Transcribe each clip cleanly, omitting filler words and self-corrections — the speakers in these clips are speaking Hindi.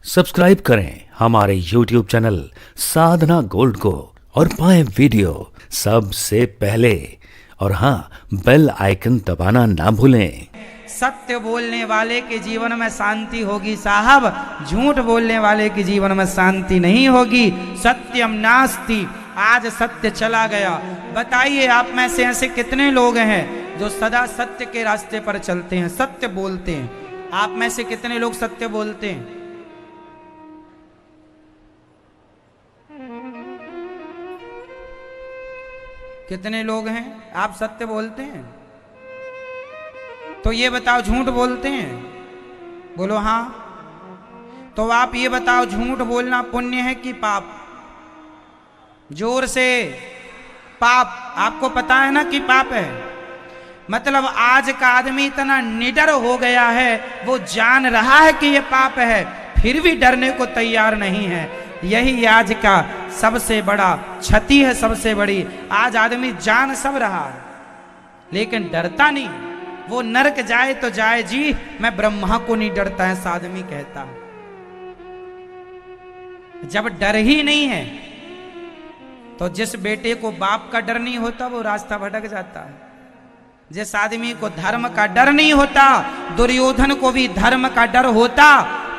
सब्सक्राइब करें हमारे YouTube चैनल साधना गोल्ड को और पाएं वीडियो सबसे पहले। और हाँ, बेल आइकन दबाना ना भूलें। सत्य बोलने वाले के जीवन में शांति होगी साहब, झूठ बोलने वाले के जीवन में शांति नहीं होगी। सत्यम नास्ति, आज सत्य चला गया। बताइए आप में से ऐसे कितने लोग हैं जो सदा सत्य के रास्ते पर चलते हैं, सत्य बोलते हैं। आप में से कितने लोग सत्य बोलते हैं? कितने लोग हैं आप सत्य बोलते हैं? तो ये बताओ झूठ बोलते हैं? बोलो हाँ। तो आप ये बताओ झूठ बोलना पुण्य है कि पाप? जोर से। पाप। आपको पता है ना कि पाप है। मतलब आज का आदमी इतना निडर हो गया है, वो जान रहा है कि ये पाप है, फिर भी डरने को तैयार नहीं है। यही आज का सबसे बड़ा क्षति है, सबसे बड़ी। आज आदमी जान सब रहा है लेकिन डरता नहीं। वो नरक जाए तो जाए जी, मैं ब्रह्मा को नहीं डरता है, ऐसा आदमी कहता है। जब डर ही नहीं है तो जिस बेटे को बाप का डर नहीं होता वो रास्ता भटक जाता है। जिस आदमी को धर्म का डर नहीं होता, दुर्योधन को भी धर्म का डर होता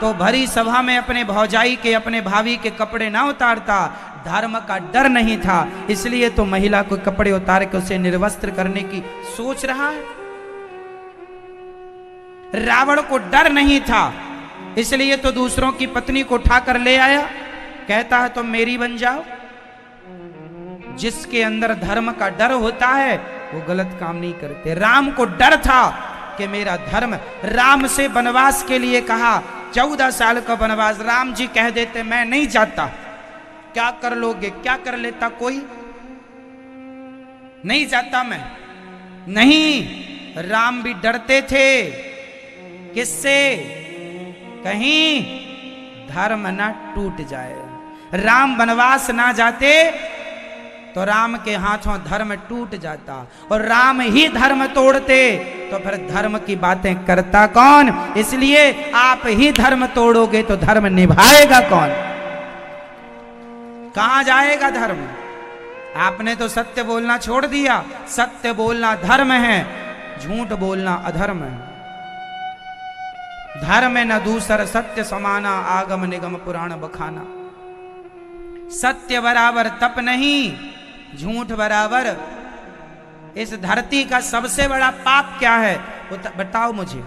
तो भरी सभा में अपने भौजाई के, अपने भाभी के कपड़े ना उतारता। धर्म का डर नहीं था, इसलिए तो महिला को कपड़े उतार के उसे निर्वस्त्र करने की सोच रहा है। रावण को डर नहीं था, इसलिए तो दूसरों की पत्नी को उठाकर ले आया। कहता है तुम मेरी बन जाओ। जिसके अंदर धर्म का डर होता है वो गलत काम नहीं करते। राम को डर था कि मेरा धर्म, राम से वनवास के लिए कहा, 14 साल का वनवास। राम जी कह देते मैं नहीं जाता। क्या कर लोगे? क्या कर लेता कोई? नहीं जाता मैं। नहीं, राम भी डरते थे। किससे? कहीं धर्म ना टूट जाए। राम वनवास ना जाते तो राम के हाथों धर्म टूट जाता, और राम ही धर्म तोड़ते तो फिर धर्म की बातें करता कौन? इसलिए आप ही धर्म तोड़ोगे तो धर्म निभाएगा कौन? कहां जाएगा धर्म? आपने तो सत्य बोलना छोड़ दिया। सत्य बोलना धर्म है, झूठ बोलना अधर्म है। धर्म न दूसर सत्य समाना, आगम निगम पुराण बखाना। सत्य बराबर तप नहीं, झूठ बराबर। इस धरती का सबसे बड़ा पाप क्या है वो बताओ मुझे।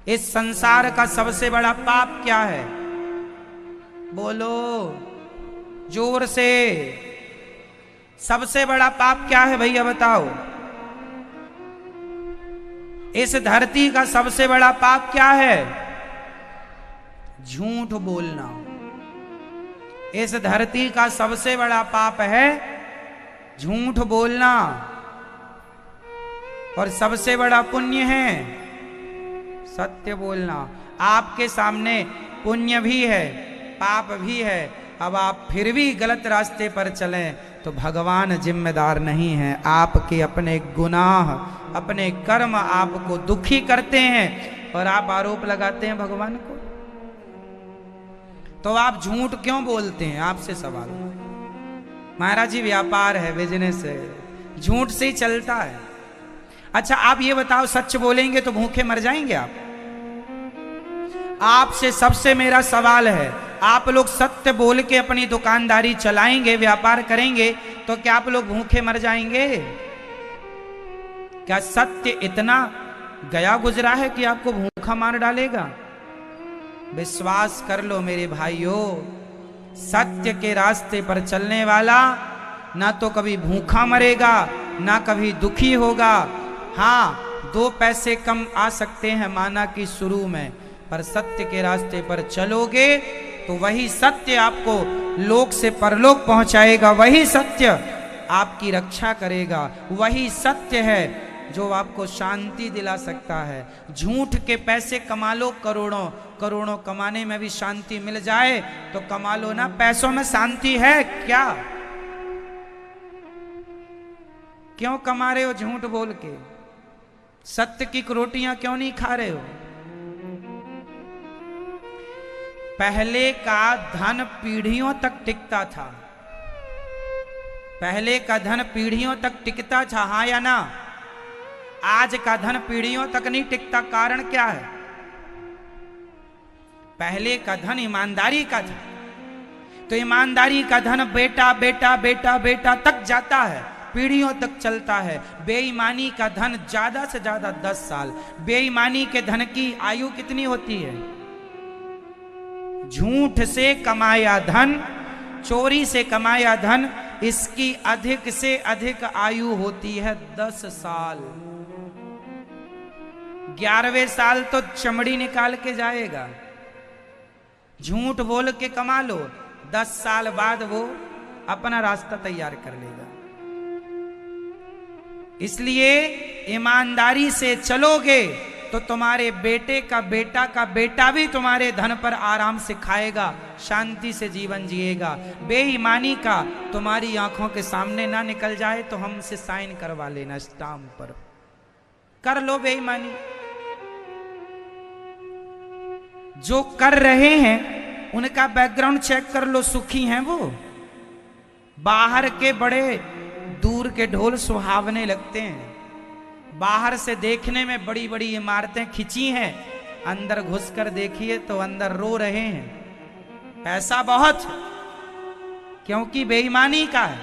इस संसार का सबसे बड़ा पाप क्या है? बोलो जोर से। सबसे बड़ा पाप क्या है भैया बताओ? इस धरती का सबसे बड़ा पाप क्या है? झूठ बोलना। इस धरती का सबसे बड़ा पाप है झूठ बोलना, और सबसे बड़ा पुण्य है सत्य बोलना। आपके सामने पुण्य भी है, पाप भी है। अब आप फिर भी गलत रास्ते पर चलें तो भगवान जिम्मेदार नहीं है। आपके अपने गुनाह, अपने कर्म आपको दुखी करते हैं और आप आरोप लगाते हैं भगवान को। तो आप झूठ क्यों बोलते हैं? आपसे सवाल। महाराज जी व्यापार है, बिजनेस है, झूठ से ही चलता है। अच्छा आप ये बताओ, सच बोलेंगे तो भूखे मर जाएंगे आप? आपसे सबसे मेरा सवाल है, आप लोग सत्य बोल के अपनी दुकानदारी चलाएंगे, व्यापार करेंगे, तो क्या आप लोग भूखे मर जाएंगे? क्या सत्य इतना गया गुजरा है कि आपको भूखा मार डालेगा? विश्वास कर लो मेरे भाइयों, सत्य के रास्ते पर चलने वाला ना तो कभी भूखा मरेगा ना कभी दुखी होगा। हाँ, 2 पैसे कम आ सकते हैं माना कि शुरू में, पर सत्य के रास्ते पर चलोगे तो वही सत्य आपको लोक से परलोक पहुंचाएगा। वही सत्य आपकी रक्षा करेगा। वही सत्य है जो आपको शांति दिला सकता है। झूठ के पैसे कमा लो करोड़ों, करोड़ों कमाने में भी शांति मिल जाए तो कमा लो ना। पैसों में शांति है क्या? क्यों कमा रहे हो झूठ बोल के? सत्य की रोटियां क्यों नहीं खा रहे हो? पहले का धन पीढ़ियों तक टिकता था। पहले का धन पीढ़ियों तक टिकता था, हाँ या ना? आज का धन पीढ़ियों तक नहीं टिकता। कारण क्या है? पहले का धन ईमानदारी का था, तो ईमानदारी का धन बेटा बेटा बेटा बेटा तक जाता है, पीढ़ियों तक चलता है। बेईमानी का धन ज्यादा से ज्यादा 10 साल। बेईमानी के धन की आयु कितनी होती है? झूठ से कमाया धन, चोरी से कमाया धन, इसकी अधिक से अधिक आयु होती है 10 साल। 11वें साल तो चमड़ी निकाल के जाएगा। झूठ बोल के कमा लो, 10 साल बाद वो अपना रास्ता तैयार कर लेगा। इसलिए ईमानदारी से चलोगे तो तुम्हारे बेटे का बेटा भी तुम्हारे धन पर आराम से खाएगा, शांति से जीवन जिएगा। बेईमानी का तुम्हारी आंखों के सामने ना निकल जाए तो हमसे साइन करवा लेना स्टाम्प पर। कर लो बेईमानी। जो कर रहे हैं उनका बैकग्राउंड चेक कर लो, सुखी हैं वो? बाहर के बड़े दूर के ढोल सुहावने लगते हैं, बाहर से देखने में बड़ी बड़ी इमारतें खिंची हैं, अंदर घुसकर देखिए तो अंदर रो रहे हैं। पैसा बहुत, क्योंकि बेईमानी का है।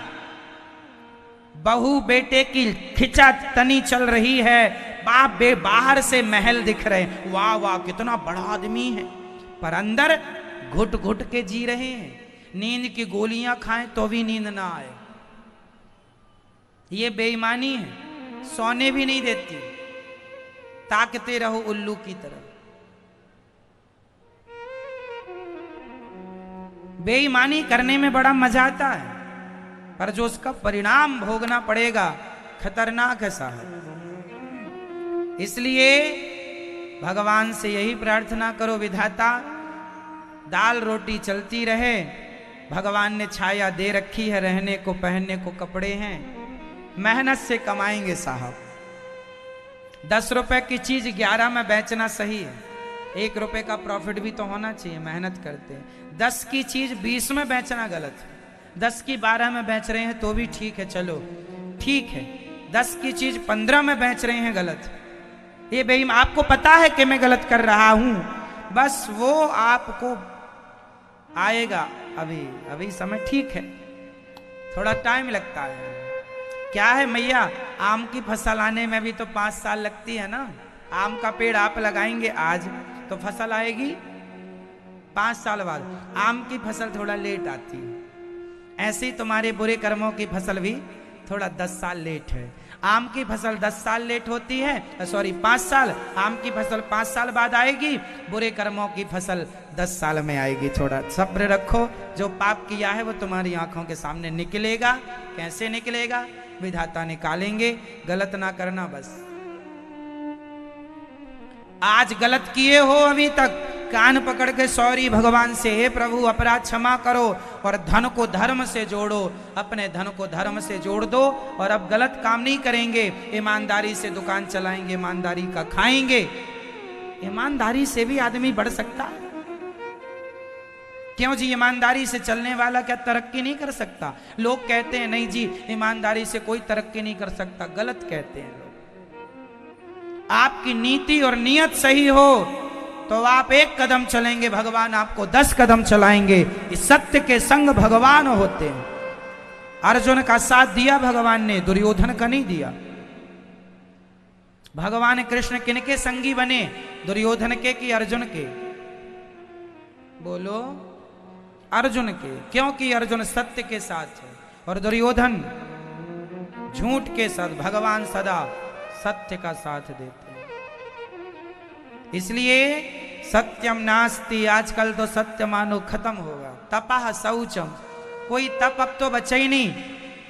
बहू बेटे की खिंचा तनी चल रही है, बाप बाहर से महल दिख रहे हैं, वाह वाह कितना बड़ा आदमी है, पर अंदर घुट घुट के जी रहे हैं। नींद की गोलियां खाएं तो भी नींद ना आए। ये बेईमानी है, सोने भी नहीं देती, ताकते रहो उल्लू की तरह। बेईमानी करने में बड़ा मजा आता है, पर जो उसका परिणाम भोगना पड़ेगा खतरनाक है साहब। इसलिए भगवान से यही प्रार्थना करो, विधाता दाल रोटी चलती रहे। भगवान ने छाया दे रखी है, रहने को पहनने को कपड़े हैं, मेहनत से कमाएंगे साहब। 10 रुपए की चीज 11 में बेचना सही है, 1 रुपए का प्रॉफिट भी तो होना चाहिए, मेहनत करते हैं। 10 की चीज 20 में बेचना गलत है, 10 की 12 में बेच रहे हैं तो भी ठीक है, चलो ठीक है। 10 की चीज 15 में बेच रहे हैं, गलत। ये बेईमान, आपको पता है कि मैं गलत कर रहा हूं, बस वो आपको आएगा, अभी समय ठीक है, थोड़ा टाइम लगता है। क्या है मैया, आम की फसल आने में भी तो 5 साल लगती है ना। आम का पेड़ आप लगाएंगे आज तो फसल आएगी 5 साल बाद। आम की फसल थोड़ा लेट आती है, ऐसे ही तुम्हारे बुरे कर्मों की फसल भी थोड़ा 10 साल लेट है। आम की फसल 10 साल लेट होती है, 5 साल। आम की फसल 5 साल बाद आएगी, बुरे कर्मों की फसल 10 साल में आएगी। थोड़ा सब्र रखो, जो पाप किया है वो तुम्हारी आंखों के सामने निकलेगा। कैसे निकलेगा? विधाता निकालेंगे, गलत ना करना बस। आज गलत किए हो अभी तक, कान पकड़ के सॉरी भगवान से, हे प्रभु अपराध क्षमा करो, और धन को धर्म से जोड़ो, अपने धन को धर्म से जोड़ दो, और अब गलत काम नहीं करेंगे, ईमानदारी से दुकान चलाएंगे, ईमानदारी का खाएंगे। ईमानदारी से भी आदमी बढ़ सकता है। क्यों जी? ईमानदारी से चलने वाला क्या तरक्की नहीं कर सकता? लोग कहते हैं नहीं जी ईमानदारी से कोई तरक्की नहीं कर सकता, गलत कहते हैं लोग। आपकी नीति और नियत सही हो तो आप 1 कदम चलेंगे, भगवान आपको 10 कदम चलाएंगे। इस सत्य के संग भगवान होते हैं। अर्जुन का साथ दिया भगवान ने, दुर्योधन का नहीं दिया। भगवान कृष्ण किनके संगी बने? दुर्योधन के कि अर्जुन के? बोलो, अर्जुन के, क्योंकि अर्जुन सत्य के साथ है और दुर्योधन झूठ के साथ। भगवान सदा सत्य का साथ देते हैं। इसलिए सत्यम नास्ति, आजकल तो सत्य मानो खत्म होगा। तपः शौचम, कोई तप अब तो बचा ही नहीं,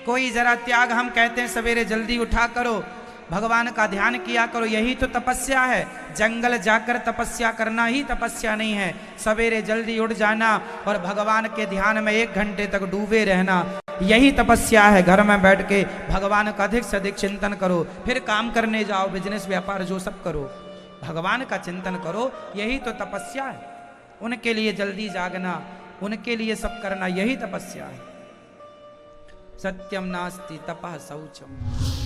कोई जरा त्याग। हम कहते हैं सवेरे जल्दी उठा करो, भगवान का ध्यान किया करो, यही तो तपस्या है। जंगल जाकर तपस्या करना ही तपस्या नहीं है। सवेरे जल्दी उठ जाना और भगवान के ध्यान में 1 घंटे तक डूबे रहना, यही तपस्या है। घर में बैठ के भगवान का अधिक से अधिक चिंतन करो, फिर काम करने जाओ, बिजनेस व्यापार जो सब करो, भगवान का चिंतन करो, यही तो तपस्या है। उनके लिए जल्दी जागना, उनके लिए सब करना, यही तपस्या है। सत्यम नास्ति तपः शौचम।